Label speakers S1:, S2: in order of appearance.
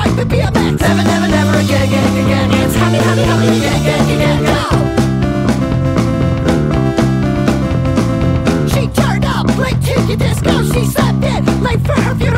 S1: ride the BMX. Never, never, never again, again, again. It's honey, honey, honey, again, again, again, go. She turned up, like tiki disco. She slept in, late for her view.